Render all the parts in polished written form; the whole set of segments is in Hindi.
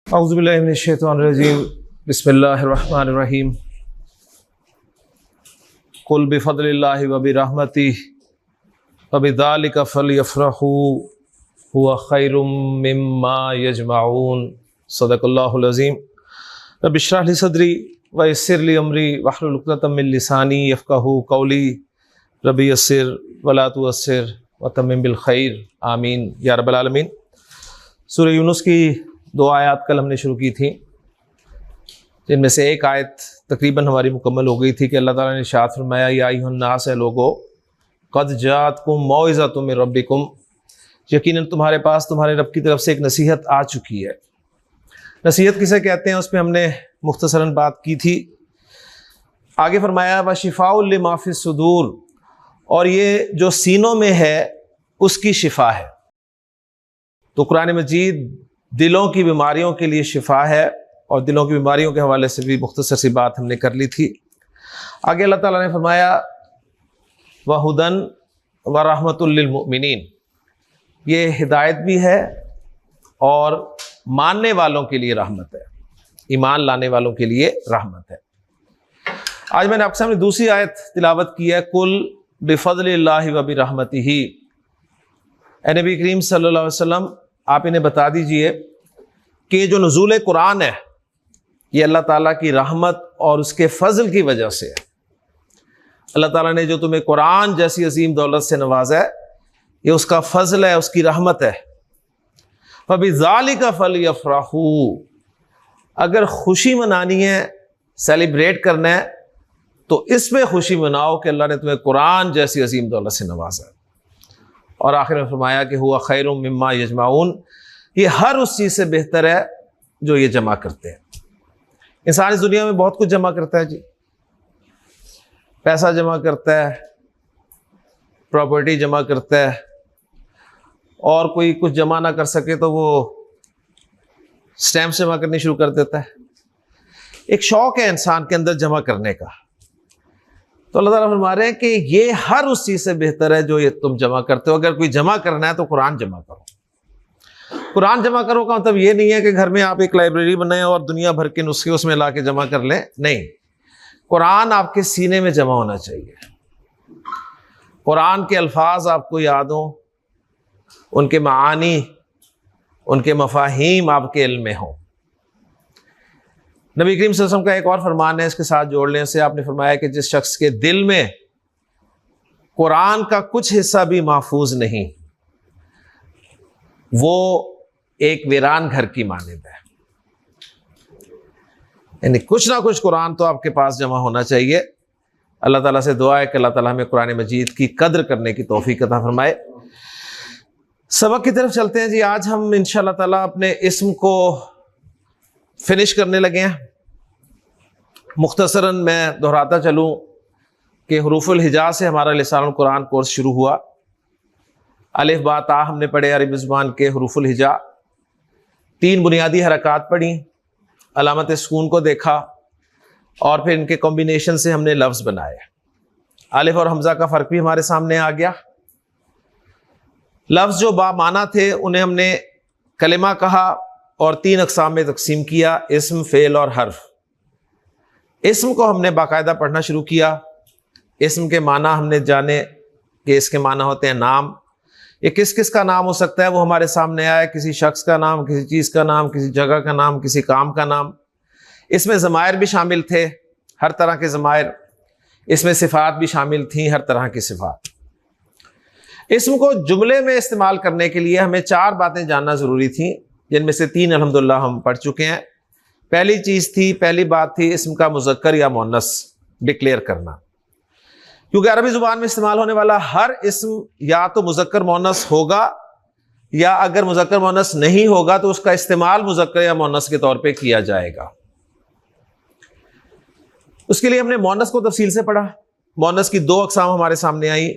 औज़ुबिल्लाहि मिनश्शैतानिर्रजीम बिस्मिल्लाहिर्रहमानिर्रहीम कुल बिफ़ज़लिल्लाहि व बिरहमतिहि व बिज़ालिका फ़लयफ़रहू हुवा ख़ैरुम मिम्मा यजमऊन सदक़ल्लाहुल अज़ीम। रब्बि इश्रह ली सदरी व यस्सिर ली अमरी वहलुल उक़दतम मिन लिसानी यफ़क़हू क़ौली रब्बि यस्सिर व ला तुअस्सिर व तम्मिम बिल ख़ैर आमीन या रब्बल आलमीन। सूरह यूनुस की 2 आयत कल हमने शुरू की थी, जिनमें से एक आयत तकरीबन हमारी मुकम्मल हो गई थी कि अल्लाह ताला ने इरशाद फरमाया या अय्युहन्नास लोगो क़द जाअतकुम मौइज़तुम मिन रब्बिकुम, यकीनन तुम्हारे पास तुम्हारे रब की तरफ से एक नसीहत आ चुकी है। नसीहत किसे कहते हैं उस पर हमने मुख्तसरन बात की थी। आगे फरमाया व शिफ़ाउल लिमा फ़िस सुदूर, और ये जो सीनों में है उसकी शिफा है। तो कुरान मजीद दिलों की बीमारियों के लिए शिफा है, और दिलों की बीमारियों के हवाले से भी मुख्तसर सी बात हमने कर ली थी। आगे अल्लाह ताला ने फरमाया व हुदन व रहमतुल लिल मुमिनीन, ये हिदायत भी है और मानने वालों के लिए रहमत है, ईमान लाने वालों के लिए रहमत है। आज मैंने आपके सामने दूसरी आयत तिलावत की है, कुल बिफ़ज़लिल्लाहि व बिरहमतिही। ए नबी करीम सल्लल्लाहु अलैहि वसल्लम, आप इन्हें बता दीजिए कि जो नुज़ूल कुरान है ये अल्लाह ताला की रहमत और उसके फ़ज़ल की वजह से है। अल्लाह ताला ने जो तुम्हें कुरान जैसी अजीम दौलत से नवाजा है, ये उसका फ़ज़ल है, उसकी रहमत है। फ़बिज़ालिका फ़लयफ़रहू, अगर खुशी मनानी है, सेलिब्रेट करना है, तो इसमें खुशी मनाओ कि अल्लाह ने तुम्हें कुरान जैसी अजीम दौलत से नवाजा है। और आखिर में फरमाया कि हुआ खैरुम मिम्मा यजमाऊन, ये हर उस चीज़ से बेहतर है जो ये जमा करते हैं। इंसान इस दुनिया में बहुत कुछ जमा करता है जी, पैसा जमा करता है, प्रॉपर्टी जमा करता है, और कोई कुछ जमा ना कर सके तो वो स्टैम्प जमा करनी शुरू कर देता है। एक शौक है इंसान के अंदर जमा करने का। तो अल्लाह ताला फरमा रहे हैं कि ये हर उस चीज़ से बेहतर है जो ये तुम जमा करते हो। अगर कोई जमा करना है तो कुरान जमा करो। कुरान जमा करो का मतलब ये नहीं है कि घर में आप एक लाइब्रेरी बनाएं और दुनिया भर के नुस्खे उसमें ला के जमा कर लें, नहीं। कुरान आपके सीने में जमा होना चाहिए। कुरान के अल्फाज आपको याद हो, उनके मानी, उनके मफाहीम आपके इल्म में हो। नबी करीम सल्लल्लाहु अलैहि वसल्लम का एक और फरमान है, इसके साथ जोड़ लेने से, आपने फरमाया कि जिस शख्स के दिल में कुरान का कुछ हिस्सा भी महफूज नहीं, वो एक वीरान घर की मानिंद है। यानी कुछ ना कुछ कुरान तो आपके पास जमा होना चाहिए। अल्लाह ताला से दुआ है कि अल्लाह ताला हमें कुरान मजीद की कद्र करने की तौफीक अता फरमाए। सबक की तरफ चलते हैं जी। आज हम इंशाअल्लाह ताला अपने इस्म को फिनिश करने लगे हैं। मुख्तसरन मैं दोहराता चलूँ कि हुरूफुल हिजा से हमारा लिसानुल कुरान कोर्स शुरू हुआ। अलिफ बा ता हमने पढ़े अरबी ज़ुबान के हुरूफुल हिजा, 3 बुनियादी हरकत पढ़ी, अलामत सुकून को देखा, और फिर इनके कॉम्बिनेशन से हमने लफ्ज़ बनाए। अलिफ और हमज़ा का फ़र्क भी हमारे सामने आ गया। लफ्ज़ जो बामाना थे उन्हें हमने कलिमा कहा और 3 अक़साम में तकसीम किया, इस्म, फ़ेल और हर्फ। इस्म को हमने बाकायदा पढ़ना शुरू किया। इस्म के माना हमने जाने कि इसके माना होते हैं नाम। ये किस किस का नाम हो सकता है वो हमारे सामने आया। किसी शख्स का नाम, किसी चीज़ का नाम, किसी जगह का नाम, किसी काम का नाम। इसमें ज़मायर भी शामिल थे, हर तरह के ज़मायर। इसमें सिफ़ात भी शामिल थी, हर तरह की सिफ़ात। इस्म को जुमले में इस्तेमाल करने के लिए हमें 4 बातें जानना ज़रूरी थी, जिनमें से 3 अल्हम्दुलिल्लाह हम पढ़ चुके हैं। पहली बात थी इस्म का मुज़क्कर या मुअन्नस डिक्लेयर करना, क्योंकि अरबी ज़ुबान में इस्तेमाल होने वाला हर इस्म या तो मुज़क्कर मुअन्नस होगा, या अगर मुज़क्कर मुअन्नस नहीं होगा तो उसका इस्तेमाल मुज़क्कर या मुअन्नस के तौर पे किया जाएगा। उसके लिए हमने मुअन्नस को तफसील से पढ़ा। मुअन्नस की 2 अक़साम हमारे सामने आई,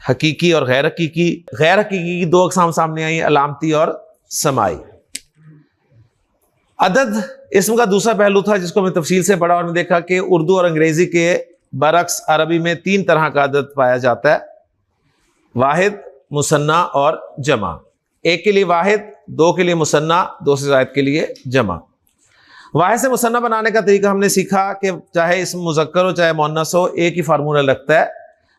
हकीकी और गैर हकीकी। गैर हकीकी की 2 अक़साम सामने आई, अलामती और समाई। अदद इस्म का दूसरा पहलू था जिसको हमने तफसील से पढ़ा, और हमने देखा कि उर्दू और अंग्रेजी के बरक्स अरबी में 3 तरह का अदद पाया जाता है, वाहिद, मुसन्ना और जमा। एक के लिए वाहिद दो के लिए मुसन्ना, दो से ज़ायद के लिए जमा। वाहिद से मुसन्ना बनाने का तरीका हमने सीखा कि चाहे इसम मुज़क्कर हो चाहे मुअन्नस हो, एक ही फार्मूला लगता है।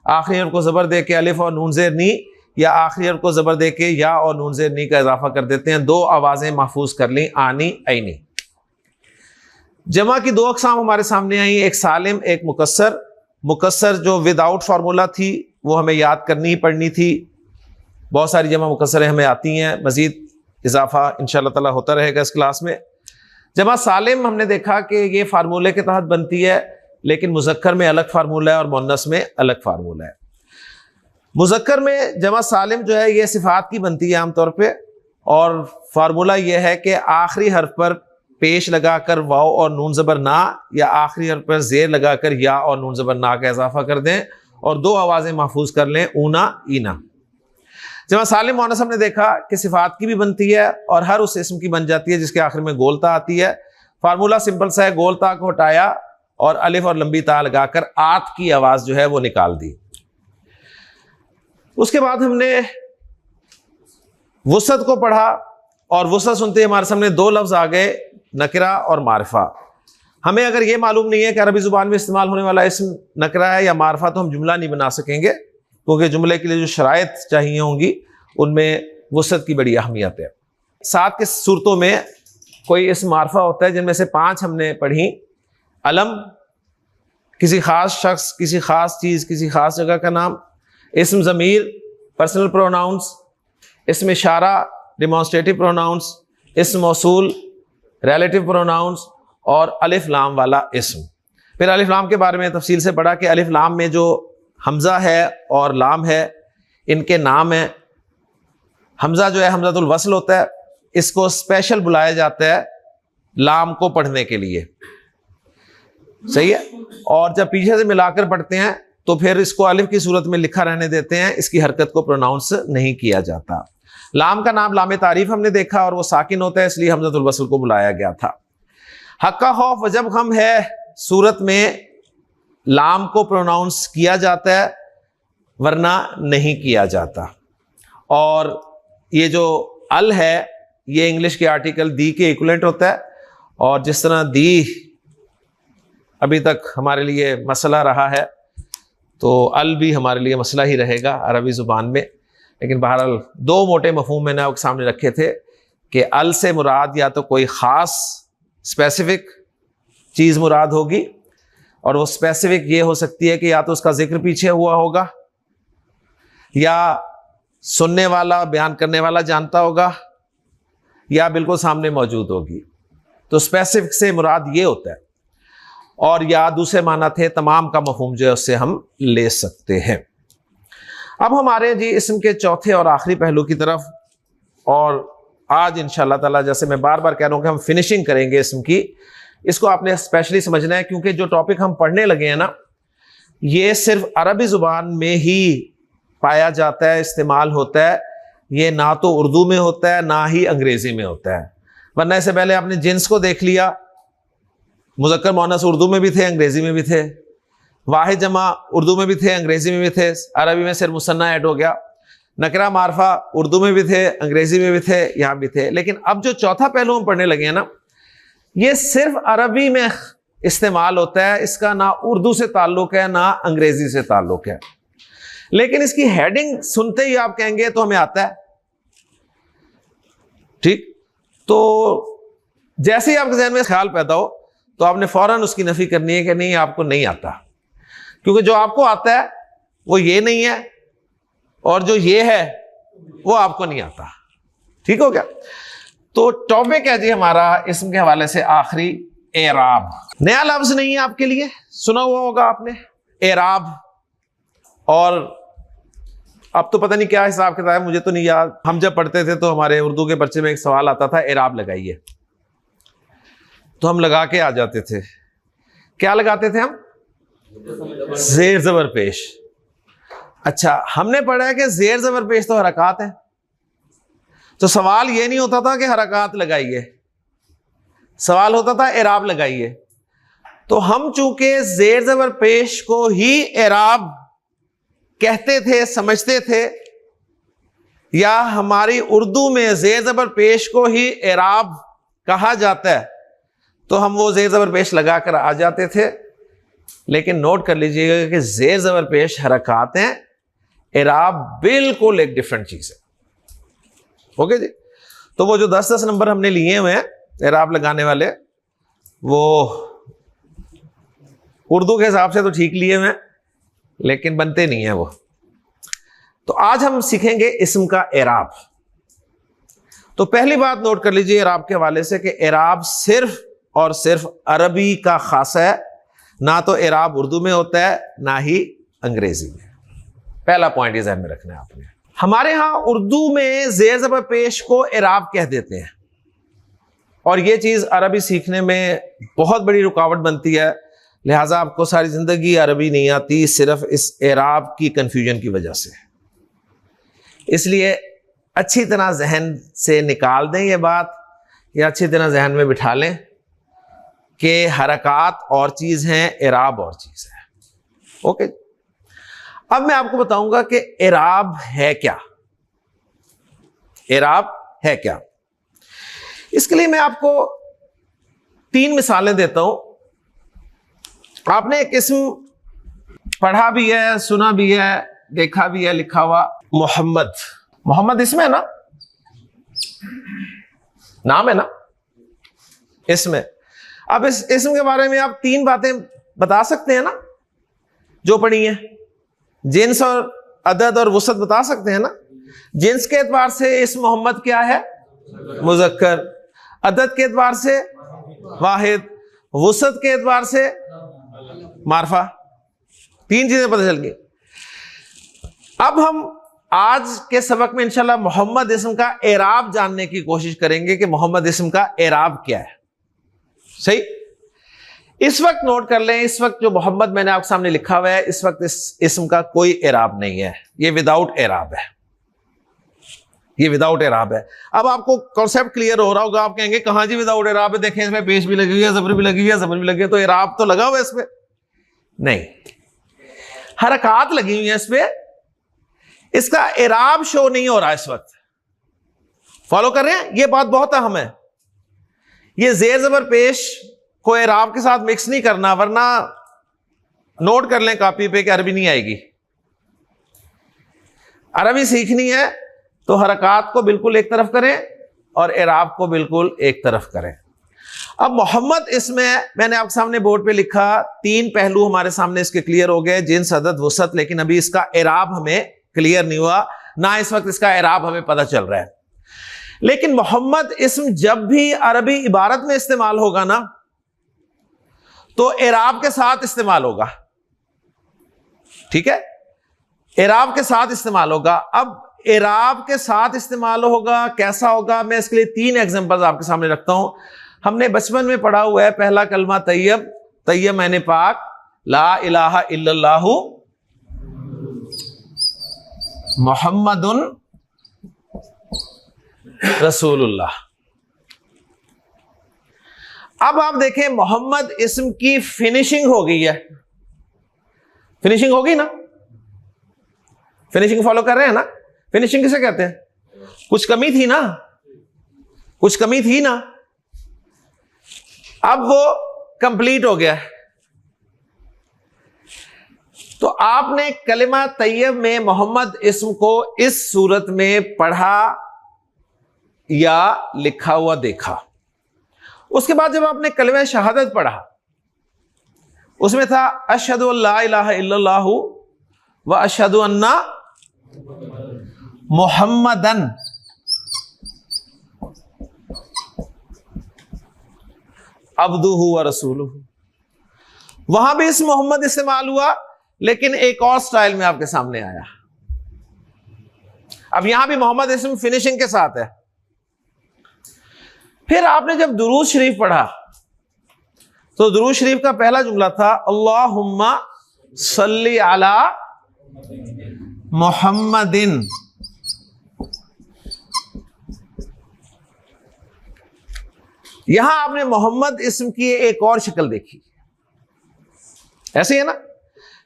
आखिरी हर्फ को ज़बर दे के अलिफ और नून ज़ेर नी, या आखिरी हर्फ को ज़बर दे के या और नून ज़ेर नी का इजाफा कर देते हैं। दो आवाज़ें महफूज कर ली, आनी ऐनी। जमा की दो अक़साम हमारे सामने आई, एक सालिम एक मुकस्सर। मुकस्सर जो विदाउट फार्मूला थी वो हमें याद करनी ही पड़नी थी। बहुत सारी जमा मुकस्सरें हमें आती हैं, मज़ीद इजाफा इंशाअल्लाह ताला होता रहेगा इस क्लास में। जमा सालिम हमने देखा कि ये फार्मूले के तहत बनती है, लेकिन मुज़क्कर में अलग फार्मूला है और मुअन्नस में अलग फार्मूला है। मुज़क्कर में जमा सालिम जो है ये सिफात की बनती है आमतौर पे, और फार्मूला ये है कि आखिरी हर्फ पर पेश लगाकर वाव और नून ज़बर ना, या आखिरी हर्फ पर ज़ेर लगाकर या और नून ज़बर ना का इजाफा कर दें और दो आवाज़ें महफूज कर लें, ऊना ईना। जमा सालिम मुअन्नस हमने देखा कि सिफात की भी बनती है और हर उस इस्म की बन जाती है जिसके आखिर में गोल ता आती है। फार्मूला सिंपल सा है, गोल ता को हटाया और अलिफ और लंबी ता लगाकर आत की आवाज़ जो है वो निकाल दी। उसके बाद हमने वुसअत को पढ़ा, और वुसअत सुनते ही हमारे सामने दो लफ्ज़ आ गए, नकरा और मारिफा। हमें अगर ये मालूम नहीं है कि अरबी ज़ुबान में इस्तेमाल होने वाला इस्म नकरा है या मारिफा, तो हम जुमला नहीं बना सकेंगे, क्योंकि जुमले के लिए जो शराइत चाहिए होंगी उनमें वुसअत की बड़ी अहमियत है। 7 की सूरतों में कोई इस्म मारिफा होता है, जिनमें से 5 हमने पढ़ी। अलम, किसी ख़ास शख्स, किसी ख़ास चीज़, किसी ख़ास जगह का नाम। इस्म ज़मीर, पर्सनल प्रोनाउंस। इस्म इशारा, डिमॉन्स्ट्रेटिव प्रोनाउंस। इस्म मौसूल, रिलेटिव प्रोनाउंस। और अलिफ लाम वाला इस्म। फिर अलिफ लाम के बारे में तफसील से पढ़ा कि अलिफ लाम में जो हमज़ा है और लाम है, इनके नाम है। हमज़ा जो है हमज़ातुल वस्ल होता है, इसको स्पेशल बुलाया जाता है लाम को पढ़ने के लिए, सही है। और जब पीछे से मिलाकर पढ़ते हैं तो फिर इसको अलिफ की सूरत में लिखा रहने देते हैं, इसकी हरकत को प्रोनाउंस नहीं किया जाता। लाम का नाम लाम तारीफ हमने देखा, और वो साकिन होता है, इसलिए हमज़ातुल वस्ल को बुलाया गया था। हक्का खौफ वजब हम है सूरत में लाम को प्रोनाउंस किया जाता है, वरना नहीं किया जाता। और ये जो अल है ये इंग्लिश के आर्टिकल दी के इक्विवेलेंट होता है, और जिस तरह दी अभी तक हमारे लिए मसला रहा है, तो अल भी हमारे लिए मसला ही रहेगा अरबी ज़ुबान में। लेकिन बहरहाल दो मोटे मफ़हूम मैंने आपके सामने रखे थे कि अल से मुराद या तो कोई ख़ास स्पेसिफिक चीज़ मुराद होगी, और वो स्पेसिफिक ये हो सकती है कि या तो उसका जिक्र पीछे हुआ होगा, या सुनने वाला बयान करने वाला जानता होगा, या बिल्कुल सामने मौजूद होगी। तो स्पेसिफिक से मुराद ये होता है, और या दूसरे माना थे तमाम का मफहूम जो है उससे हम ले सकते हैं। अब हमारे जी इस्म के चौथे और आखिरी पहलू की तरफ, और आज इंशाअल्लाह ताला, जैसे मैं बार बार कह रहा हूँ कि हम फिनिशिंग करेंगे इस्म की, इसको आपने स्पेशली समझना है, क्योंकि जो टॉपिक हम पढ़ने लगे हैं ना, ये सिर्फ अरबी ज़ुबान में ही पाया जाता है, इस्तेमाल होता है। ये ना तो उर्दू में होता है ना ही अंग्रेज़ी में होता है। वरना इससे पहले आपने जिन्स को देख लिया, मुज़क्कर मुअन्नस उर्दू में भी थे, अंग्रेज़ी में भी थे। वाहिद जमा उर्दू में भी थे, अंग्रेज़ी में भी थे। अरबी में सिर्फ मुसन्ना ऐड हो गया। नकरा मारफा उर्दू में भी थे, अंग्रेज़ी में भी थे, यहाँ भी थे। लेकिन अब जो चौथा पहलू हम पढ़ने लगे हैं ना, ये सिर्फ अरबी में इस्तेमाल होता है। इसका ना उर्दू से ताल्लुक़ है ना अंग्रेज़ी से ताल्लुक़ है। लेकिन इसकी हेडिंग सुनते ही आप कहेंगे तो हमें आता है, ठीक। तो जैसे ही आपके ज़हन में ख्याल पैदा हो तो आपने फौरन उसकी नफ़ी करनी है कि नहीं, आपको नहीं आता। क्योंकि जो आपको आता है वो ये नहीं है, और जो ये है वो आपको नहीं आता। ठीक हो गया। तो टॉपिक है जी हमारा इस्म के हवाले से आखिरी, एराब। नया लफ्ज नहीं है आपके लिए, सुना हुआ होगा आपने एराब। और अब तो पता नहीं क्या हिसाब किताब है, मुझे तो नहीं याद। हम जब पढ़ते थे तो हमारे उर्दू के पर्चे में एक सवाल आता था, एराब लगाइए, तो हम लगा के आ जाते थे। क्या लगाते थे हम? जेर ज़बर पेश। अच्छा, हमने पढ़ा है कि जेर ज़बर पेश तो हरकत है, तो सवाल ये नहीं होता था कि हरकत लगाइए, सवाल होता था एराब लगाइए। तो हम चूंकि जेर ज़बर पेश को ही एराब कहते थे, समझते थे, या हमारी उर्दू में ज़ेर ज़बर पेश को ही एराब कहा जाता है, तो हम वो ज़ेर ज़बर पेश लगाकर आ जाते थे। लेकिन नोट कर लीजिएगा कि ज़ेर ज़बर पेश हरकत हैं, एराब बिल्कुल एक डिफरेंट चीज़ है। ओके जी। तो वो जो 10-10 नंबर हमने लिए हुए हैं एराब लगाने वाले, वो उर्दू के हिसाब से तो ठीक लिए हुए हैं, लेकिन बनते नहीं है वो। तो आज हम सीखेंगे इस्म का एराब। तो पहली बात नोट कर लीजिए एराब के हवाले से कि एराब सिर्फ और सिर्फ अरबी का खासा है, ना तो एराब उर्दू में होता है ना ही अंग्रेजी में। पहला पॉइंट ये ध्यान में रखना है आपने। हमारे यहां उर्दू में ज़ेर ज़बर पेश को एराब कह देते हैं, और ये चीज अरबी सीखने में बहुत बड़ी रुकावट बनती है। लिहाजा आपको सारी जिंदगी अरबी नहीं आती, सिर्फ इस एराब की कंफ्यूजन की वजह से। इसलिए अच्छी तरह जहन से निकाल दें ये बात, या अच्छी तरह जहन में बिठा लें कि हरकत और चीज है, एराब और चीज है। ओके। अब मैं आपको बताऊंगा कि एराब है क्या। एराब है क्या, इसके लिए मैं आपको 3 मिसालें देता हूं। आपने एक इस्म पढ़ा भी है, सुना भी है, देखा भी है लिखा हुआ, मोहम्मद। मोहम्मद इसमें है ना, नाम है ना इसमें। अब इस इस्म के बारे में आप 3 बातें बता सकते हैं ना जो पढ़ी है। जिन्स और अदद और वसत बता सकते हैं ना। जिन्स के एतबार से इस मोहम्मद क्या है, मुज़क्कर। अदद के एतबार से वाहिद, वसत के एतबार से मारफा। 3 चीजें पता चल गई। अब हम आज के सबक में इंशाल्लाह मोहम्मद इस्म का एराब जानने की कोशिश करेंगे कि मोहम्मद इस्म का एराब क्या है। सही। इस वक्त नोट कर लें, इस वक्त जो मोहम्मद मैंने आपके सामने लिखा हुआ है, इस वक्त इस इस्म का कोई एराब नहीं है। ये विदाउट एराब है, ये विदाउट एराब है। अब आपको कॉन्सेप्ट क्लियर हो रहा होगा। आप कहेंगे कहां जी विदाउट एराब है, देखें इसमें पेश भी लगी हुई है, जबर भी लगी हुई है, जबर भी लगी है, तो एराब तो लगा हुआ है इसमें? नहीं, हरकत लगी हुई है इसमें, इसका एराब शो नहीं हो रहा इस वक्त। फॉलो कर रहे हैं? ये बात बहुत अहम है। ये जेर जबर पेश को एराब के साथ मिक्स नहीं करना, वरना नोट कर लें कॉपी पे कि अरबी नहीं आएगी। अरबी सीखनी है तो हरकत को बिल्कुल एक तरफ करें और एराब को बिल्कुल एक तरफ करें। अब मोहम्मद इसमें मैंने आपके सामने बोर्ड पे लिखा, 3 पहलू हमारे सामने इसके क्लियर हो गए, जिन्स, अदद, वसत, लेकिन अभी इसका एराब हमें क्लियर नहीं हुआ, ना इस वक्त इसका एराब हमें पता चल रहा है। लेकिन मोहम्मद इस्म जब भी अरबी इबारत में इस्तेमाल होगा ना, तो एराब के साथ इस्तेमाल होगा। ठीक है, एराब के साथ इस्तेमाल होगा। अब एराब के साथ इस्तेमाल होगा, कैसा होगा? मैं इसके लिए 3 एग्जांपल्स आपके सामने रखता हूं। हमने बचपन में पढ़ा हुआ है, पहला कलमा तैयब, तैयब मैंने पाक, ला इलाहा इल्लल्लाहु मुहम्मदुन रसूलुल्लाह। अब आप देखें मोहम्मद इस्म की फिनिशिंग हो गई है। फिनिशिंग होगी ना? फिनिशिंग फॉलो कर रहे हैं ना? फिनिशिंग किसे कहते हैं? कुछ कमी थी ना, कुछ कमी थी ना, अब वो कंप्लीट हो गया। तो आपने कलिमा तैयब में मोहम्मद इस्म को इस सूरत में पढ़ा या लिखा हुआ देखा। उसके बाद जब आपने कलिमा शहादत पढ़ा, उसमें था अशहदु अल्ला इलाहा इल्लल्लाहु व अशहदु अन्ना मुहम्मदन अब्दुहु व रसूलुहु। वहां भी इस मोहम्मद इस्तेमाल हुआ, लेकिन एक और स्टाइल में आपके सामने आया। अब यहां भी मोहम्मद इस्म फिनिशिंग के साथ है। फिर आपने जब दुरूद शरीफ पढ़ा, तो दुरूद शरीफ का पहला जुमला था अल्लाहुम्मा सल्ली अला मुहम्मदिन। यहां आपने मोहम्मद इस्म की एक और शक्ल देखी। ऐसे है ना?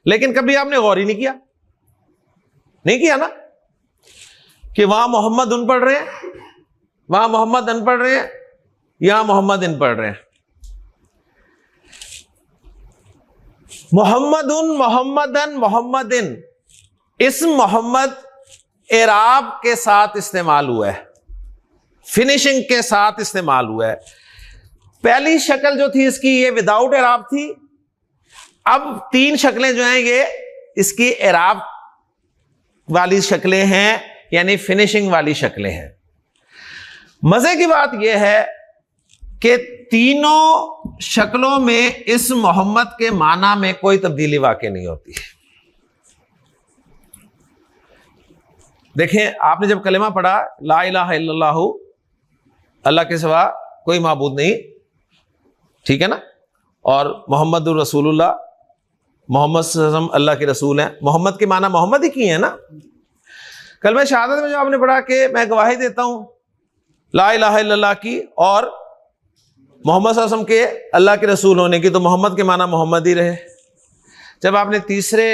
लेकिन कभी आपने गौर ही नहीं किया, नहीं किया ना? कि वहां मोहम्मद उन पढ़ रहे हैं, वहां मोहम्मद अन पढ़ रहे हैं, यहां मोहम्मद इन पढ़ रहे हैं। मोहम्मदुन, मोहम्मदन, मोहम्मदिन, इस्म मोहम्मद एराब के साथ इस्तेमाल हुआ है, फिनिशिंग के साथ इस्तेमाल हुआ है। पहली शक्ल जो थी इसकी ये विदाउट एराब थी। अब 3 शक्लें जो हैं ये इसकी एराब वाली शक्लें हैं, यानी फिनिशिंग वाली शक्लें हैं। मजे की बात यह है कि तीनों शक्लों में इस मोहम्मद के माना में कोई तब्दीली वाक़ई नहीं होती। देखें, आपने जब कलेमा पढ़ा ला इलाहा इल्लल्लाहु, अल्लाह के सिवा कोई माबूद नहीं, ठीक है ना, और मोहम्मदुर रसूलुल्लाह, मोहम्मद सल्लल्लाहु अलैहि वसल्लम अल्लाह के रसूल हैं। मोहम्मद के माना मोहम्मद ही किए हैं ना। कलमा शहादत में जो आपने पढ़ा कि मैं गवाही देता हूं ला इलाहा इल्लल्लाह की और मोहम्मद सल्लल्लाहु अलैहि वसल्लम के अल्लाह के रसूल होने की, तो मोहम्मद के माना मोहम्मद ही रहे। जब आपने तीसरे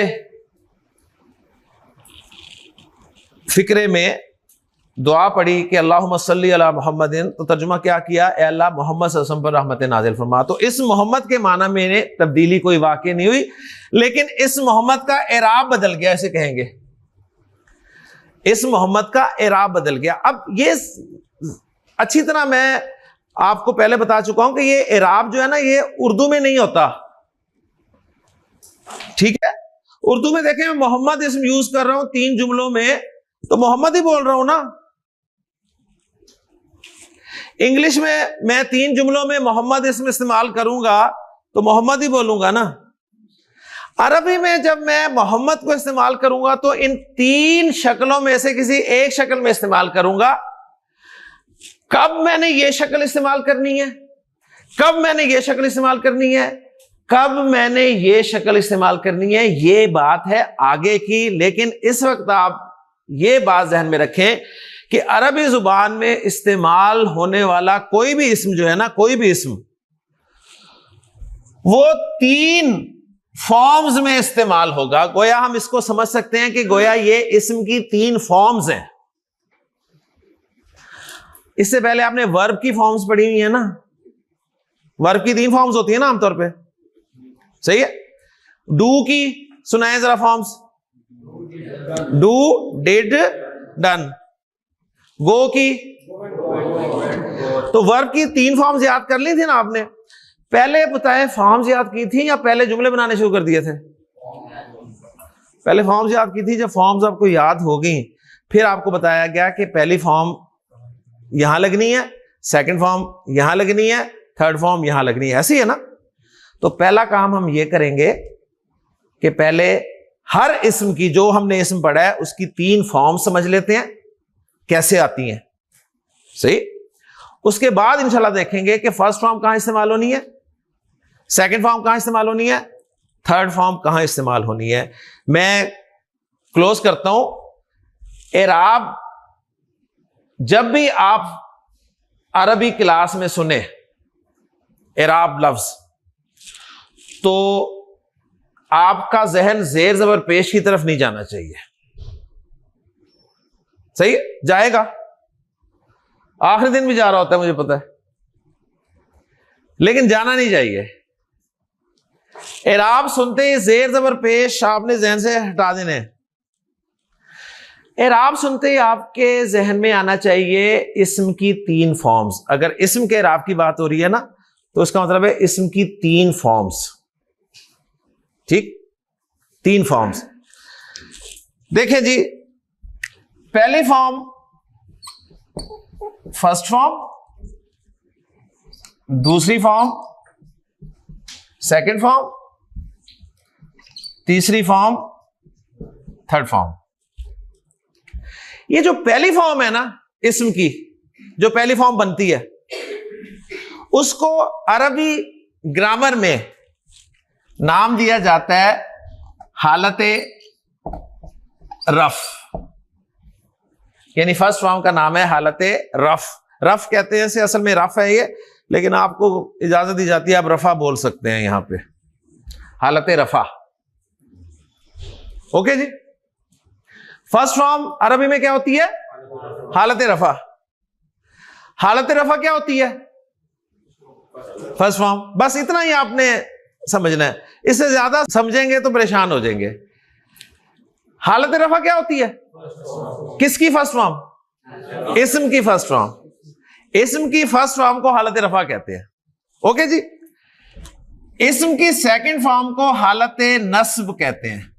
फिक्रे में दुआ पढ़ी कि अल्लाहुम्मा सल्ली अला मुहम्मदिन, तो तर्जुमा क्या किया, ए अल्लाह मोहम्मद सल्लल्लाहु अलैहि वसल्लम पर रहमत नाजिल फरमा। तो इस मोहम्मद के माना में तब्दीली कोई वाक़ई नहीं हुई, लेकिन इस मोहम्मद का एराब बदल गया, ऐसे कहेंगे, इस मोहम्मद का एराब बदल गया। अब ये अच्छी तरह मैं आपको पहले बता चुका हूं कि ये एराब जो है ना, ये उर्दू में नहीं होता, ठीक है। उर्दू में देखें, मैं मोहम्मद इसम यूज कर रहा हूं 3 जुमलों में, तो मोहम्मद ही बोल रहा हूं ना। इंग्लिश में मैं 3 जुमलों में मोहम्मद इसम इस्तेमाल करूंगा तो मोहम्मद ही बोलूंगा ना। अरबी में जब मैं मोहम्मद को इस्तेमाल करूंगा तो इन 3 शक्लों में से किसी एक शक्ल में इस्तेमाल करूंगा। कब मैंने ये शक्ल इस्तेमाल करनी है, कब मैंने ये शक्ल इस्तेमाल करनी है, कब मैंने ये शक्ल इस्तेमाल करनी है, ये बात है आगे की। लेकिन इस वक्त आप ये बात ध्यान में रखें कि अरबी जुबान में इस्तेमाल होने वाला कोई भी इस्म जो है ना, कोई भी इस्म, वो 3 फॉर्म्स में इस्तेमाल होगा। गोया हम इसको समझ सकते हैं कि गोया ये इस्म की 3 फॉर्म्स हैं। इससे पहले आपने वर्ब की फॉर्म्स पढ़ी हुई है ना, वर्ब की 3 फॉर्म्स होती है ना आमतौर पे, सही है। डू की सुनाए जरा फॉर्म्स, डू, डिड, डन। गो की, तो वर्ब की 3 फॉर्म्स याद कर ली थी ना आपने। पहले बताए फॉर्म्स याद की थी या पहले जुमले बनाने शुरू कर दिए थे? पहले फॉर्म्स याद की थी। जब फॉर्म्स आपको याद हो गई, फिर आपको बताया गया कि पहली फॉर्म यहां लगनी है, सेकंड फॉर्म यहां लगनी है, थर्ड फॉर्म यहां लगनी है, ऐसी है ना। तो पहला काम हम ये करेंगे कि पहले हर इस्म की, जो हमने इस्म पढ़ा है उसकी 3 फॉर्म समझ लेते हैं कैसे आती हैं, सही। उसके बाद इंशाल्लाह देखेंगे कि फर्स्ट फॉर्म कहां इस्तेमाल होनी है, सेकंड फॉर्म कहां इस्तेमाल होनी है, थर्ड फॉर्म कहां इस्तेमाल होनी है। मैं क्लोज करता हूं। एराब जब भी आप अरबी क्लास में सुने एराब लफ्ज, तो आपका जहन जेर जबर पेश की तरफ नहीं जाना चाहिए, सही जाएगा। आखिरी दिन भी जा रहा होता है मुझे पता है, लेकिन जाना नहीं चाहिए। एराब सुनते ही जेर जबर पेश आपने जहन से हटा देने। एराब सुनते ही आपके जहन में आना चाहिए इस्म की 3 फॉर्म्स। अगर इस्म के एराब की बात हो रही है ना, तो इसका मतलब है इस्म की 3 फॉर्म्स, ठीक, 3 फॉर्म्स। देखें जी, पहली फॉर्म फर्स्ट फॉर्म, दूसरी फॉर्म सेकंड फॉर्म, तीसरी फॉर्म थर्ड फॉर्म। ये जो पहली फॉर्म है ना इस्म की, जो पहली फॉर्म बनती है, उसको अरबी ग्रामर में नाम दिया जाता है हालते रफ, यानी फर्स्ट फॉर्म का नाम है हालते रफ। रफ कहते हैं इसे, असल में रफ है ये, लेकिन आपको इजाजत दी जाती है आप रफा बोल सकते हैं यहां पे, हालते रफा। ओके जी। फर्स्ट फॉर्म अरबी में क्या होती है? हालत रफा। हालत रफा क्या होती है? First form. बस इतना ही आपने समझना है, इससे ज्यादा समझेंगे तो परेशान हो जाएंगे। हालत रफा क्या होती है? किसकी फर्स्ट फॉर्म? इस्म की फर्स्ट फॉर्म। इस्म की फर्स्ट फॉर्म को हालत रफा कहते हैं। ओके जी। इस्म की सेकंड फॉर्म को हालत नस्ब कहते हैं।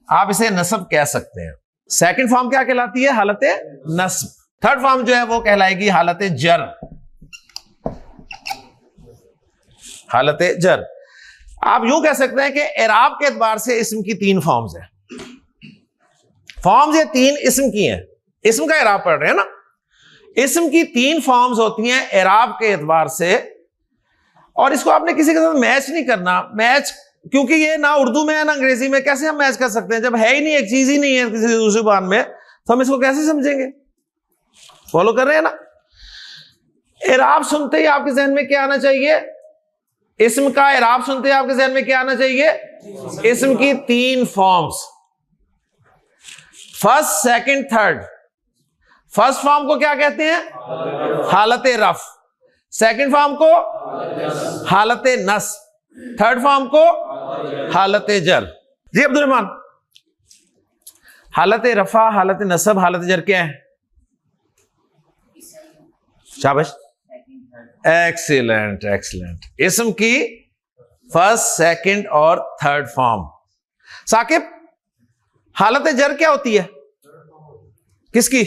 आप इसे नस्ब कह सकते हैं। सेकंड फॉर्म क्या कहलाती है? हालत नस्ब। थर्ड फॉर्म जो है वो कहलाएगी हालत जर। हालत जर। आप यूं कह सकते हैं कि एराब के एतबार से इस्म की तीन फॉर्म्स हैं। फॉर्म्स ये तीन इस्म की हैं। इस्म का एराब पढ़ रहे हैं ना। इस्म की तीन फॉर्म्स होती हैं एराब के एतबार से, और इसको आपने किसी के साथ मैच नहीं करना। मैच क्योंकि ये ना उर्दू में है ना अंग्रेजी में, कैसे हम मैच कर सकते हैं? जब है ही नहीं, एक चीज ही नहीं है किसी दूसरी जुबान में, तो हम इसको कैसे समझेंगे? फॉलो कर रहे हैं ना। एराब सुनते ही आपके जहन में क्या आना चाहिए? इस्म का एराब सुनते ही आपके जहन में क्या आना चाहिए? इस्म की तीन forms, first, second, third. First form को क्या कहते हैं? हालत रफ। सेकंड फॉर्म को हालत नस्ब। थर्ड फॉर्म को हालत जर। जी अब्दुल रहमान, हालत रफा, हालत नस्ब, हालत जर क्या है? शाबाश, एक्सीलेंट एक्सीलेंट। इस्म की फर्स्ट, सेकंड और थर्ड फॉर्म। साकिब, हालत जर क्या होती है? किसकी?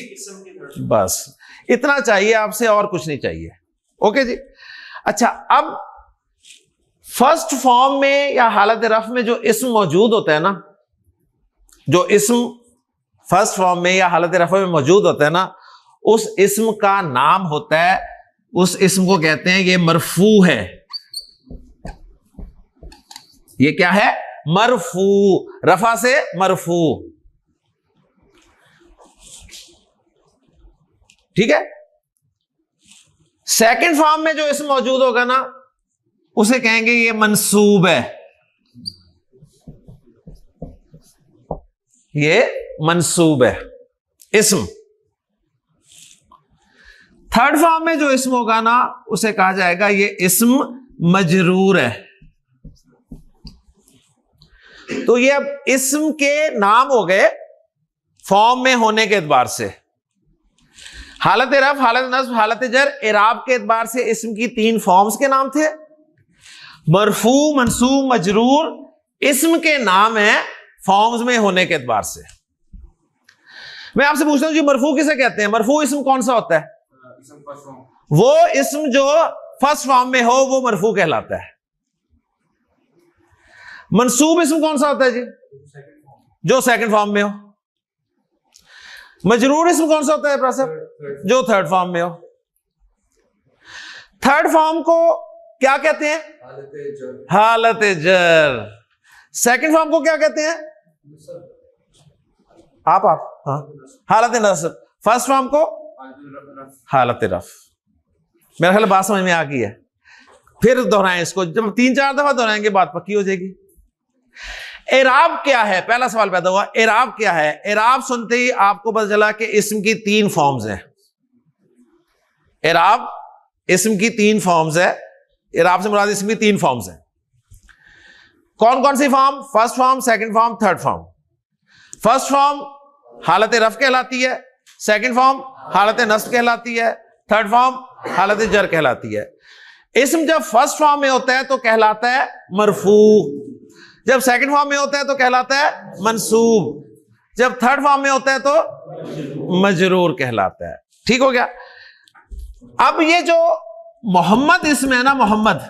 बस इतना चाहिए आपसे, और कुछ नहीं चाहिए। ओके जी। अच्छा, अब फर्स्ट फॉर्म में या हालत रफ में जो इस्म मौजूद होता है ना, जो इस्म फर्स्ट फॉर्म में या हालत रफ में मौजूद होता है ना, उस इस्म का नाम होता है, उस इस्म को कहते हैं ये मरफू है। ये क्या है? मरफू। रफा से मरफू। ठीक है। सेकंड फॉर्म में जो इस्म मौजूद होगा ना, उसे कहेंगे ये मंसूब है। ये मंसूब है इस्म। थर्ड फॉर्म में जो इस्म होगा ना, उसे कहा जाएगा ये इस्म मजरूर है। तो ये अब इस्म के नाम हो गए फॉर्म में होने के एतबार से। हालत रफ, हालत नस्ब, हालत जर, इराब के एतबार से इस्म की तीन फॉर्म्स के नाम थे। मरफू, मंसूब, मजरूर इस्म के नाम है फॉर्म्स में होने के एतबार से। मैं आपसे पूछता हूं जी, मरफू किसे कहते हैं? मरफू इस्म कौन सा होता है? वो इस्म जो फर्स्ट फॉर्म में हो वो मरफू कहलाता है। मंसूब इस्म कौन सा होता है जी? जो सेकंड फॉर्म में हो। मजरूर इस्म कौन सा होता है प्रोफेसर? जो थर्ड फॉर्म में हो। थर्ड फॉर्म को क्या कहते हैं? हालत जर। सेकंड फॉर्म को क्या कहते हैं? आप हाँ, हालत नस्ब। फर्स्ट फॉर्म को हालत रफ। मेरा ख्याल बात समझ में आ गई है। फिर दोहराएं इसको, जब 3-4 दफा दोहराएंगे बात पक्की हो जाएगी। एराब क्या है? पहला सवाल पैदा हुआ, एराब क्या है? एराब सुनते ही आपको पता चला कि इस्म की तीन फॉर्म्स हैं। एराब इस्म की तीन फॉर्म्स है। एराब से मुराद इस्म की तीन फॉर्म्स हैं। कौन कौन सी form? First form, second form, third form. First form हालत रफ कहलाती है, सेकंड फॉर्म हालत नस्ब कहलाती है, थर्ड फॉर्म हालत जर कहलाती है। इस्म जब फर्स्ट फॉर्म में होता है तो कहलाता है मरफू, जब सेकंड फॉर्म में होता है तो कहलाता है मंसूब, जब थर्ड फॉर्म में होता है तो मजरूर कहलाता है। ठीक हो गया। अब ये जो मोहम्मद इस्म है ना, मोहम्मद,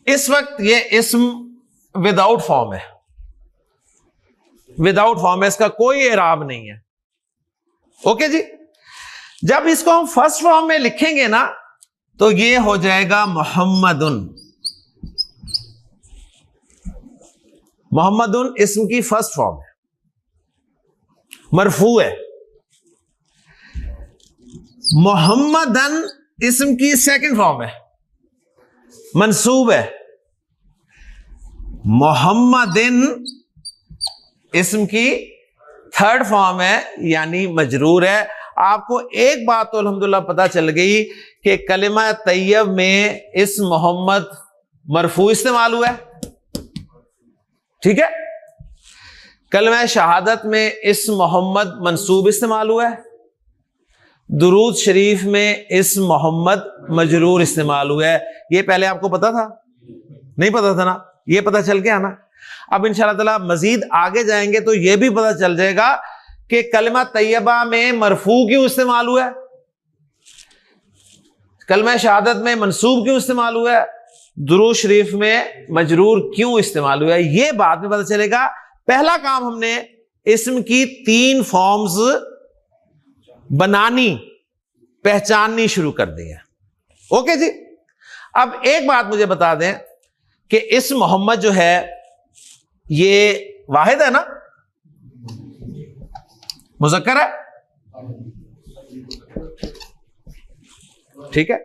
इस वक्त ये इस्म विदाउट फॉर्म है। विदाउट फॉर्म है, इसका कोई एराब नहीं है। ओके जी। जब इसको हम फर्स्ट फॉर्म में लिखेंगे ना, तो ये हो जाएगा मोहम्मदुन। मोहम्मदुन इस्म की फर्स्ट फॉर्म है, मरफू है। मोहम्मदन इस्म की सेकंड फॉर्म है, मंसूब है। मोहम्मदिन इस्म की थर्ड फॉर्म है यानी मजरूर है। आपको एक बात तो अल्हम्दुलिल्लाह पता चल गई कि कलिमा तैयब में इस्म मोहम्मद मरफू इस्तेमाल हुआ है, ठीक है। कलिमा शहादत में इस्म मोहम्मद मंसूब इस्तेमाल हुआ है। दुरूद शरीफ में इस्म मोहम्मद मजरूर इस्तेमाल हुआ है। ये पहले आपको पता था? नहीं पता था ना, ये पता चल गया ना। अब इंशाअल्लाह ताला मजीद आगे जाएंगे तो ये भी पता चल जाएगा कि कलिमा तैयबा में मरफू क्यों इस्तेमाल हुआ है, कलिमा शहादत में मंसूब क्यों इस्तेमाल हुआ है, दुरूद शरीफ में मजरूर क्यों इस्तेमाल हुआ है, ये बाद में पता चलेगा। पहला काम हमने इस्म की 3 फॉर्म्स बनानी, पहचाननी शुरू कर दी है। ओके जी। अब एक बात मुझे बता दें कि इस्म मोहम्मद जो है ये वाहिद है ना, मुज़क्कर है, ठीक है।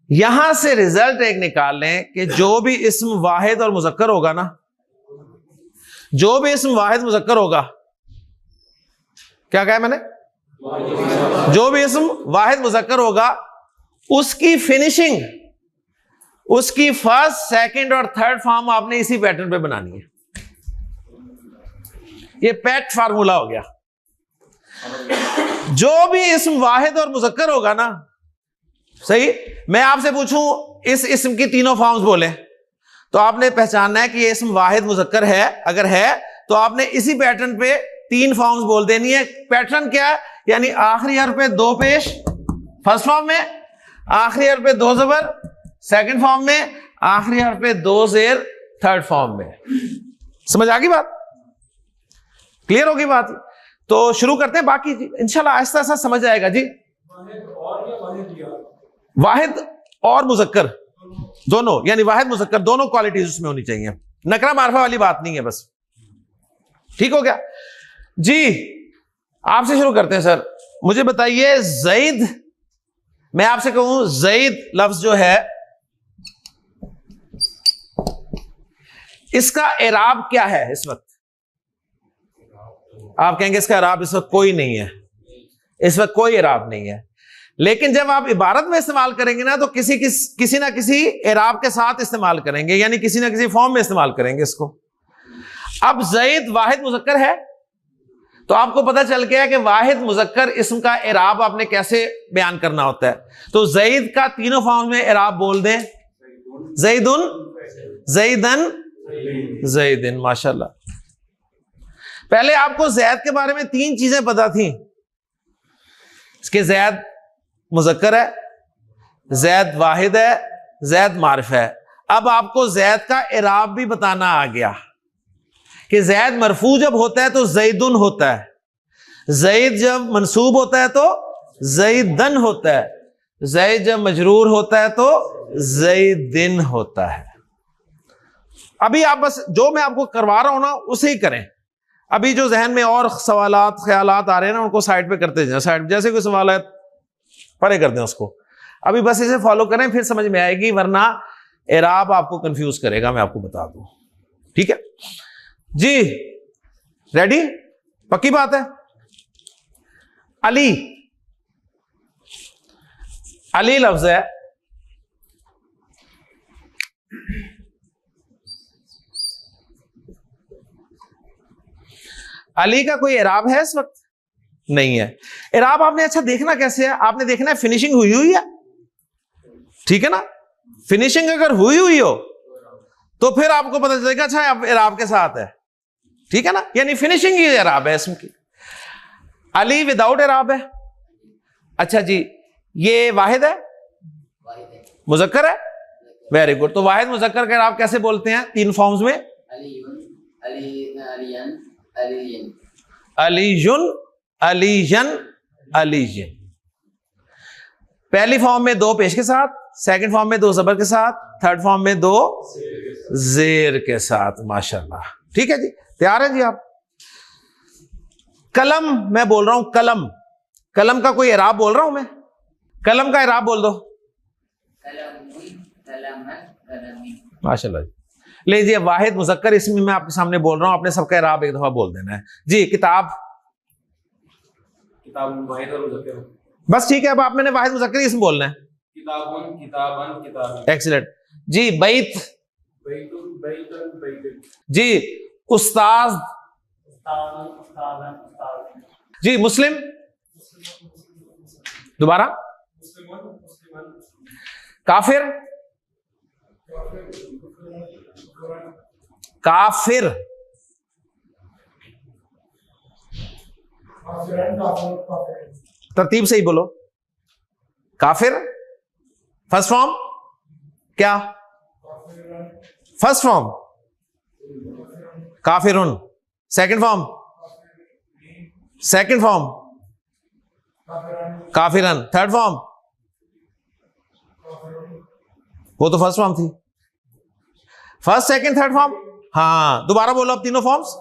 यहां से रिजल्ट एक निकाल लें कि जो भी इस्म वाहिद और मुज़क्कर होगा ना, जो भी इस्म वाहिद मुज़क्कर होगा, क्या कहा मैंने, जो भी इस्म वाहिद मुज़क्कर होगा उसकी फिनिशिंग, उसकी फर्स्ट, सेकंड और थर्ड फॉर्म आपने इसी पैटर्न पे बनानी है। ये पेट फार्मूला हो गया। जो भी इस्म वाहिद और मुज़क्कर होगा ना, सही, मैं आपसे पूछूं इस इस्म की तीनों फॉर्म्स बोले तो आपने पहचानना है कि ये इस्म वाहिद मुज़क्कर है। अगर है तो आपने इसी पैटर्न पे 3 फॉर्म्स बोल देनी है। पैटर्न क्या है, यानी आखिरी हर्फ पे 2 पेश फर्स्ट फॉर्म में, आखिरी हर्फ पे 2 ज़बर सेकंड फॉर्म में, आखिरी हर्फ पे 2 ज़ेर थर्ड फॉर्म में। समझ आ गई बात, क्लियर होगी बात? तो शुरू करते हैं, बाकी इंशाल्लाह आहिस्ता आहिस्ता समझ आएगा जी। वाहिद और मुज़क्कर दोनों, यानी वाहिद मुज़क्कर दोनों क्वालिटीज उसमें होनी चाहिए, नकरा मारफा वाली बात नहीं है बस। ठीक हो गया जी। आपसे शुरू करते हैं सर, मुझे बताइए ज़ैद, मैं आपसे कहूं ज़ैद लफ्ज जो है इसका एराब क्या है इस वक्त? आप कहेंगे इसका एराब इस वक्त कोई नहीं है, इस वक्त कोई एराब नहीं है। लेकिन जब आप इबारत में इस्तेमाल करेंगे ना तो किसी ना किसी एराब के साथ इस्तेमाल करेंगे, यानी किसी ना किसी फॉर्म में इस्तेमाल करेंगे इसको। अब ज़ैद वाहिद मुज़क्कर है तो आपको पता चल गया कि वाहिद मुज़क्कर इस्म का एराब आपने कैसे बयान करना होता है। तो ज़ैद का तीनों फॉर्म में एराब बोल दें, ज़ैदुन, ज़ैदन, ज़ैदिन। माशाल्लाह। पहले आपको ज़ैद के बारे में 3 चीजें पता थी, इसके ज़ैद मुज़क्कर है, ज़ैद वाहिद है, ज़ैद मारिफ है। अब आपको ज़ैद का एराब भी बताना आ गया कि ज़ैद मरफू जब होता है तो ज़ैदुन होता है, ज़ैद जब मंसूब होता है तो ज़ैदन होता है, ज़ैद जब मजरूर होता है तो ज़ैदिन होता है। अभी आप बस जो मैं आपको करवा रहा हूं ना उसे ही करें। अभी जो जहन में और सवालात ख्यालात आ रहे हैं ना उनको साइड पे करते जाए, साइड जैसे कोई सवाल है परे कर दें उसको। अभी बस इसे फॉलो करें फिर समझ में आएगी, वरना एराब आपको कंफ्यूज करेगा, मैं आपको बता दूं। ठीक है जी, रेडी, पक्की बात है। अली, अली लफ्ज है, अली का कोई एराब है इस वक्त? नहीं है। एराब आपने अच्छा देखना कैसे है, आपने देखना है फिनिशिंग हुई हुई है, ठीक है ना। फिनिशिंग अगर हुई हुई हो तो फिर आपको पता चलेगा अच्छा अब एराब के साथ है, ठीक है ना, यानी फिनिशिंग ही एराब है इसम की। अली विदाउट एराब है। अच्छा जी, ये वाहिद है, मुज़क्कर है, वेरी गुड। तो वाहिद मुज़क्कर का एराब कैसे बोलते हैं 3 फॉर्म्स में? अलीयुन, अलीयन, अलीयन। पहली फॉर्म में 2 पेश के साथ, सेकंड फॉर्म में 2 ज़बर के साथ, थर्ड फॉर्म में 2 ज़ेर के साथ। माशाल्लाह, ठीक है जी, तैयार है जी आप? कलम मैं बोल रहा हूं, कलम, कलम का कोई एराब बोल रहा हूं मैं, कलम का एराब बोल दो। माशाल्लाह। लीजिए वाहिद मुज़क्कर इसमें मैं आपके सामने बोल रहा हूं, आपने सबका एराब एक दफा बोल देना है जी। किताब, किताब वाहिद और मुज़क्कर। बस ठीक है, अब आप मैंने वाहिद मुज़क्कर इसम बोलना है। किताबुन किताबन किताबन। एक्सीलेंट जी। बैत, बैतुन बैतन बैतन। जी उस्ताद, उस्तादन उस्तादन उस्ताद। जी मुस्लिम, दोबारा मुस्लिमन मुस्लिमन। काफिर, काफिर, तरतीब से ही बोलो। काफिर फर्स्ट फॉर्म क्या? फर्स्ट फॉर्म काफिरुन, सेकंड फॉर्म, सेकंड फॉर्म काफिरन, थर्ड फॉर्म, वो तो फर्स्ट फॉर्म थी। फर्स्ट सेकंड थर्ड फॉर्म, हाँ दोबारा बोलो अब तीनों फॉर्म्स।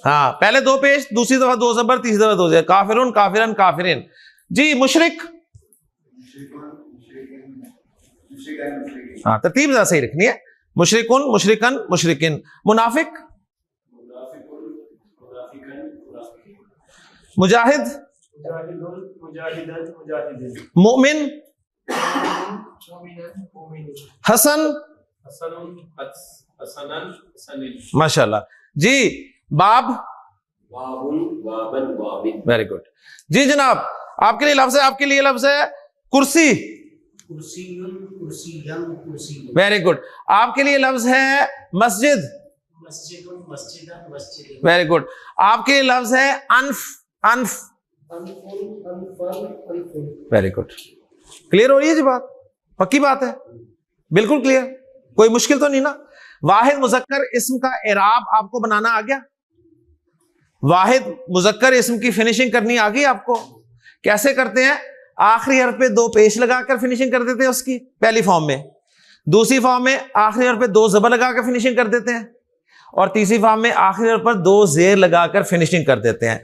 हाँ पहले दो पेश, दूसरी दफा दो जबर, तीसरी दफा दो जबर। काफिरुन काफिरन काफिरिन। जी मुशरिक, हाँ तरतीब जरा सही रखनी है। मुशरिकुन मुशरिकन मुशरिकिन। मुनाफिक, मुजाहिद, मोमिन, हसन, माशाल्लाह जी। बाब, वेरी गुड जी जनाब। आपके लिए लफ्ज है, आपके लिए लफ्ज है कुर्सी, वेरी गुड। आपके लिए लफ्ज है मस्जिद, वेरी गुड। आपके लिए लफ्ज है enough, enough, very good. Clear हो रही है जी बात? पक्की बात है, बिल्कुल क्लियर, कोई मुश्किल तो नहीं ना। वाहिद मुजक्कर इस्म का एराब आपको बनाना आ गया? वाहिद मुजक्कर इस्म की फिनिशिंग करनी आ गई आपको? कैसे करते हैं? आखिरी हर्फ पे दो पेश लगाकर फिनिशिंग कर देते हैं उसकी, पहली फॉर्म में। दूसरी फॉर्म में आखिरी हर्फ पे दो जबर लगाकर फिनिशिंग कर देते हैं, और तीसरी फॉर्म में आखिरी हर्फ पर दो जेर लगाकर फिनिशिंग कर देते हैं।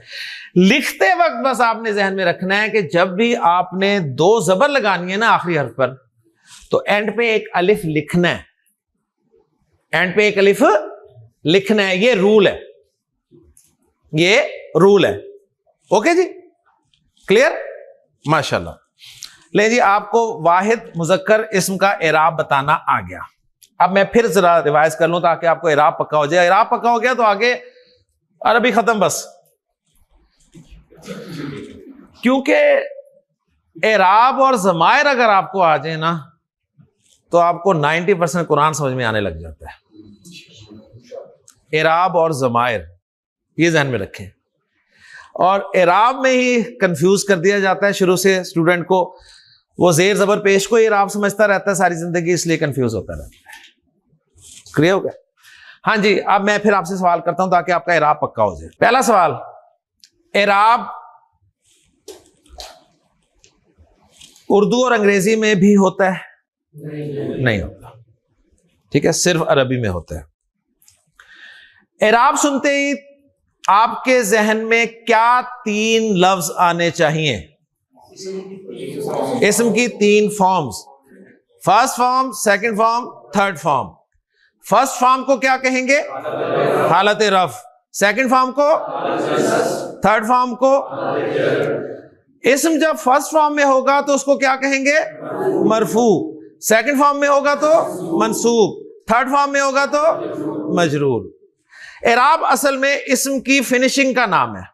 लिखते वक्त बस आपने जहन में रखना है कि जब भी आपने दो जबर लगानी है ना आखिरी हर्फ पर, तो एंड पे एक अलिफ लिखना है, एंड पे एक अलिफ लिखना है। ये रूल है, ये रूल है। ओके जी, क्लियर? माशाल्लाह। ले जी, आपको वाहिद मुजक्कर इस्म का एराब बताना आ गया। अब मैं फिर जरा रिवाइज कर लूं ताकि आपको एराब पक्का हो जाए। एराब पक्का हो गया तो आगे अरबी खत्म बस, क्योंकि एराब और जमायर अगर आपको आ जाए ना तो आपको 90% कुरान समझ में आने लग जाता है। एराब और जमायर ये ध्यान में रखें। और एराब में ही कंफ्यूज कर दिया जाता है शुरू से स्टूडेंट को, वो जेर जबर पेश को एराब समझता रहता है सारी जिंदगी, इसलिए कंफ्यूज होता रहता है। क्लियर हो गया? हाँ जी, अब मैं फिर आपसे सवाल करता हूं ताकि आपका एराब पक्का हो जाए। पहला सवाल, एराब उर्दू और अंग्रेजी में भी होता है? नहीं होता, ठीक है, सिर्फ अरबी में होता है। एराब सुनते ही आपके जहन में क्या तीन लफ्ज आने चाहिए? इस्म की तीन forms, first form, second form, third form. First form को क्या कहेंगे? हालत रफ। सेकंड फॉर्म को, थर्ड फॉर्म को। इस्म जब फर्स्ट फॉर्म में होगा तो उसको क्या कहेंगे? मरफू। सेकंड फॉर्म में होगा तो मंसूब, थर्ड फॉर्म में होगा तो मजरूर। एराब असल में इस्म की फिनिशिंग का नाम है।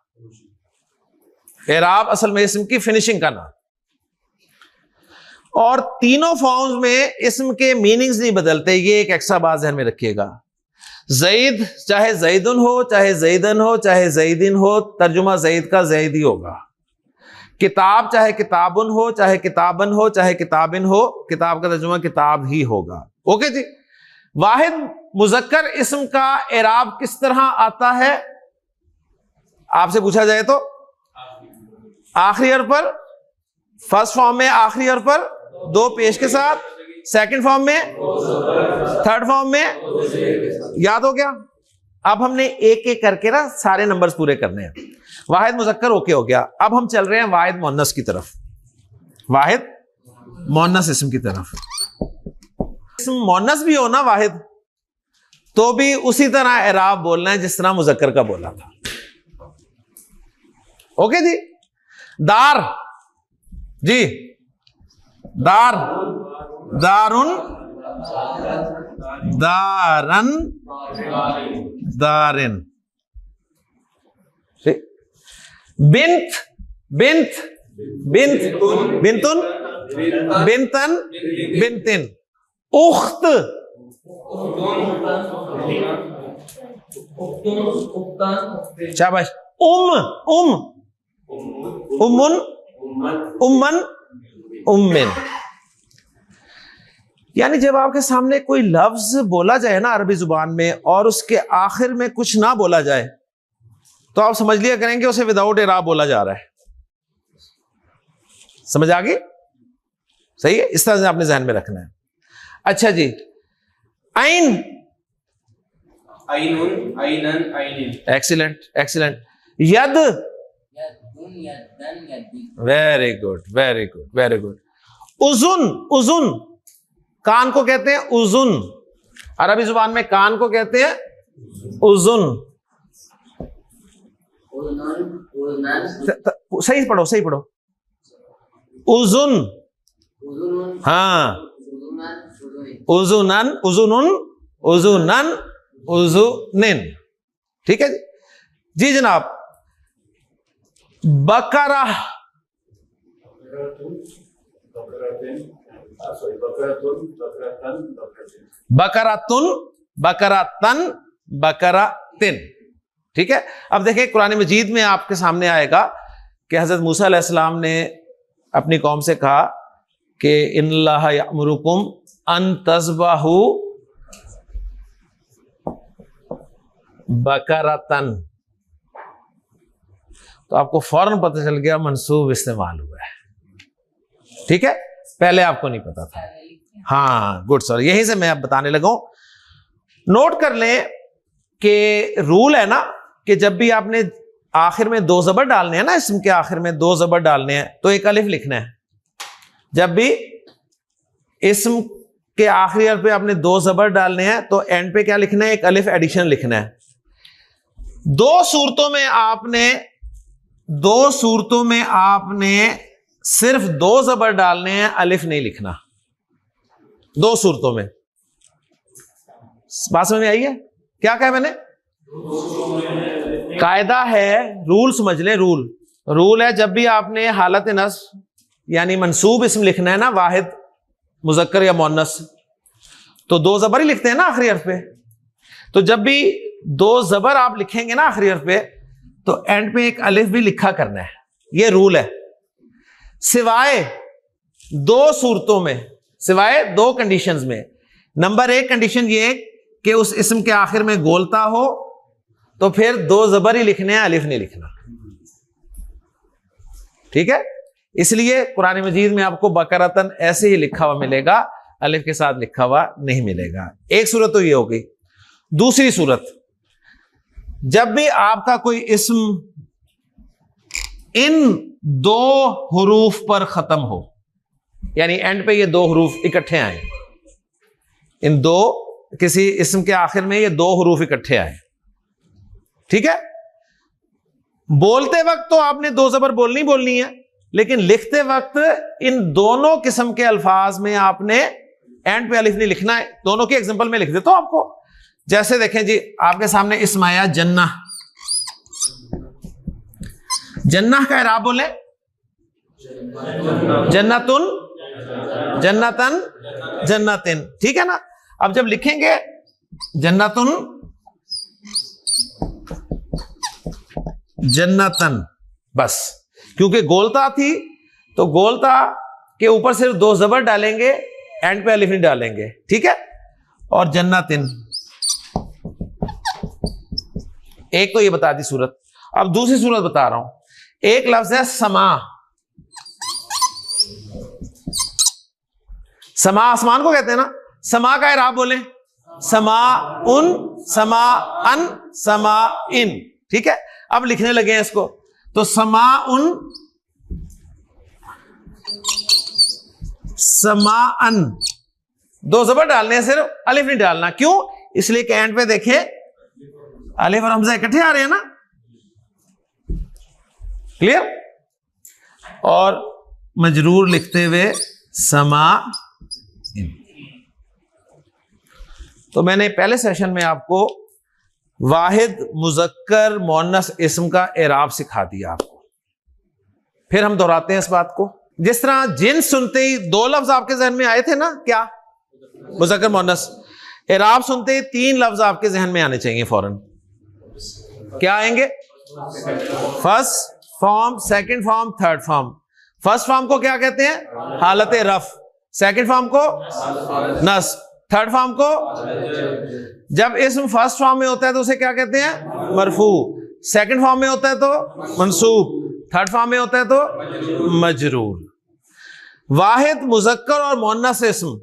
एराब असल में इस्म की फिनिशिंग का नाम, और तीनों फॉर्म्स में इस्म के मीनिंग्स नहीं बदलते। ये एक एक्स्ट्रा बात ध्यान में रखिएगा। जईद चाहे जईदुन हो, चाहे जईदन हो, चाहे जईदिन हो, तर्जुमा जईद का जईद ही होगा। किताब चाहे किताबुन हो, चाहे किताबन हो, चाहे किताबिन हो, किताब का तर्जुमा किताब ही होगा। ओके जी। वाहिद मुजक्कर इस्म का एराब किस तरह आता है? आपसे पूछा जाए तो आखिरी हर्फ पर, फर्स्ट फॉर्म में आखिरी हर्फ पर दो पेश के साथ, सेकंड फॉर्म में, थर्ड फॉर्म में। याद हो गया? अब हमने एक एक करके ना सारे नंबर्स पूरे करने हैं। वाहिद मुजक्कर ओके हो गया। अब हम चल रहे हैं वाहिद मुअन्नस की तरफ, वाहिद मुअन्नस इस्म की तरफ। इस्म मुअन्नस भी हो ना वाहिद, तो भी उसी तरह एराब बोलना है जिस तरह मुजक्कर का बोला था। ओके जी। दार जी, दार, दारुन, दारन, दारिन। बिंत, बिंत, बिंत, बिंतुन, बिंतन, बिंतिन। उख्त, शाबाश। उम्मुन, उम्मन, उम्मिन। यानी जब आपके सामने कोई लफ्ज बोला जाए ना अरबी जुबान में और उसके आखिर में कुछ ना बोला जाए तो आप समझ लिया करेंगे उसे विदाउट इराब बोला जा रहा है। समझ आ गई? सही है, इस तरह से आपने जहन में रखना है। अच्छा जी, आइन, आइनुन, आइनन, आइनिन। Excellent, excellent. यद, very good, very good, very good. उजुन, उजुन, कान को कहते हैं उजुन, अरबी जुबान में कान को कहते हैं उजुन। सही पढ़ो, सही पढ़ो। उजुन, हाँ, उजुनन, उजुनुन, उजुनन, उजुनिन। ठीक है जी जनाब। बकरा, बकरातुन, बकरातन, बकरातिन। ठीक है। अब देखिए कुरान मजीद में आपके सामने आएगा कि हजरत मूसा अलैहिस्सलाम ने अपनी कौम से कहा कि इन्नल्लाह यअमुरुकुम अन तज़बहू बकरतन। तो आपको फौरन पता चल गया मंसूब इस्तेमाल हुआ है। ठीक है, पहले आपको नहीं पता था। हाँ गुड सर, यहीं से मैं अब बताने लगा हूं। नोट कर लें कि रूल है ना कि जब भी आपने आखिर में दो जबर डालने हैं ना, इसम के आखिर में दो जबर डालने हैं तो एक अलिफ लिखना है। जब भी इसम के आखिरी हर्फ पे आपने दो जबर डालने हैं तो एंड पे क्या लिखना है? एक अलिफ एडिशन लिखना है। दो सूरतों में आपने सिर्फ दो जबर डालने हैं, अलिफ नहीं लिखना। दो सूरतों में। बात समझ में आई है? क्या कहा मैंने? कायदा है, रूल समझ लें। रूल है जब भी आपने हालत नस्ब यानी मंसूब इसम लिखना है ना, वाहिद मुजक्कर या मुअन्नस, तो दो जबर ही लिखते हैं ना आखिरी हर्फ पे। तो जब भी दो जबर आप लिखेंगे ना आखिरी हर्फ पे तो एंड पे एक अलिफ भी लिखा करना है। यह रूल है। सिवाय दो सूरतों में, सिवाय दो कंडीशंस में। नंबर एक कंडीशन ये कि उस इसम के आखिर में गोलता हो तो फिर दो जबर ही लिखने हैं, अलिफ नहीं लिखना। ठीक है, इसलिए कुरान मजीद में आपको बकरतन ऐसे ही लिखा हुआ मिलेगा, अलिफ के साथ लिखा हुआ नहीं मिलेगा। एक सूरत तो ये हो गई। दूसरी सूरत, जब भी आपका कोई इस्म इन दो हुरूफ पर खत्म हो, यानी एंड पे ये दो हुरूफ इकट्ठे आए, इन दो किसी इस्म के आखिर में ये दो हुरूफ इकट्ठे आए। ठीक है, बोलते वक्त तो आपने दो जबर बोलनी है, लेकिन लिखते वक्त इन दोनों किस्म के अल्फाज में आपने एंड पे अलिफ नहीं लिखना है। दोनों के एग्जांपल में लिख देता हूं आपको। जैसे देखें जी, आपके सामने इस्म आया जन्नह। जन्नह का इराब बोले जन्नतुन, जन्नतन, जन्नतिन। ठीक है ना। अब जब लिखेंगे जन्नतुन, जन्नतन, बस क्योंकि गोलता थी तो गोलता के ऊपर सिर्फ दो जबर डालेंगे, एंड पे अलिफ नहीं डालेंगे। ठीक है। और जन्नतिन, एक तो ये बता दी सूरत। अब दूसरी सूरत बता रहा हूं। एक लफ्ज है समा। समा आसमान को कहते हैं ना। समा का इराब बोले समा उन, समा अन, समा इन। ठीक है। अब लिखने लगे हैं इसको, तो समा उन, समा अन, दो जबर डालने हैं, सिर्फ अलिफ नहीं डालना। क्यों? इसलिए कि एंड पे देखें अलिफ और हमजा इकट्ठे आ रहे हैं ना। क्लियर? और मजरूर लिखते हुए समा इन। तो मैंने पहले सेशन में आपको वाहिद मुज़क्कर मुअन्नस इस्म का एराब सिखा दिया आपको। फिर हम दोहराते हैं इस बात को। जिस तरह जिन सुनते ही दो लफ्ज आपके जहन में आए थे ना, क्या? मुज़क्कर मुअन्नस। एराब सुनते ही तीन लफ्ज आपके जहन में आने चाहिए फौरन। क्या आएंगे? First form, second form, third form. First form को क्या कहते हैं? हालत रफ। सेकंड फॉर्म को नस्ब। थर्ड फॉर्म को, जब इस्म फर्स्ट फॉर्म में होता है तो उसे क्या कहते हैं? मरफू। सेकंड फॉर्म में होता है तो मंसूब। थर्ड फॉर्म में होता है तो मजरूर। वाहिद मुज़क्कर और मुअन्नस इस्म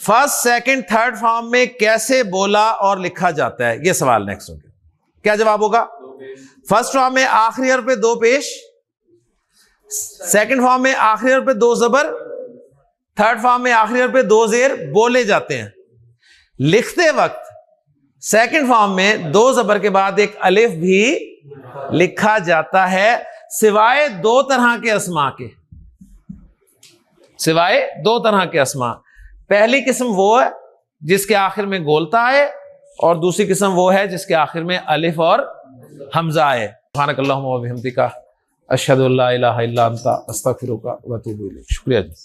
फर्स्ट, सेकंड, थर्ड फॉर्म में कैसे बोला और लिखा जाता है? यह सवाल नेक्स्ट होगा। क्या जवाब होगा? फर्स्ट फॉर्म में आखिरी हर्फ पे दो पेश, सेकंड फॉर्म में आखिरी हर्फ पे दो जबर, थर्ड फॉर्म में आखिरी हर्फ पे दो जेर बोले जाते हैं। लिखते वक्त सेकंड फॉर्म में दो जबर के बाद एक अलिफ भी लिखा जाता है, सिवाय दो तरह के अस्मा के। सिवाय दो तरह के अस्मा। पहली किस्म वो है जिसके आखिर में गोलता है, और दूसरी किस्म वो है जिसके आखिर में अलिफ और हमजा है। सुब्हानकल्लाहुम्मा व बिहम्दिका अशहदु अल्ला इलाहा इल्ला अंता अस्तगफिरुका व अतूबु इलैक। शुक्रिया जी।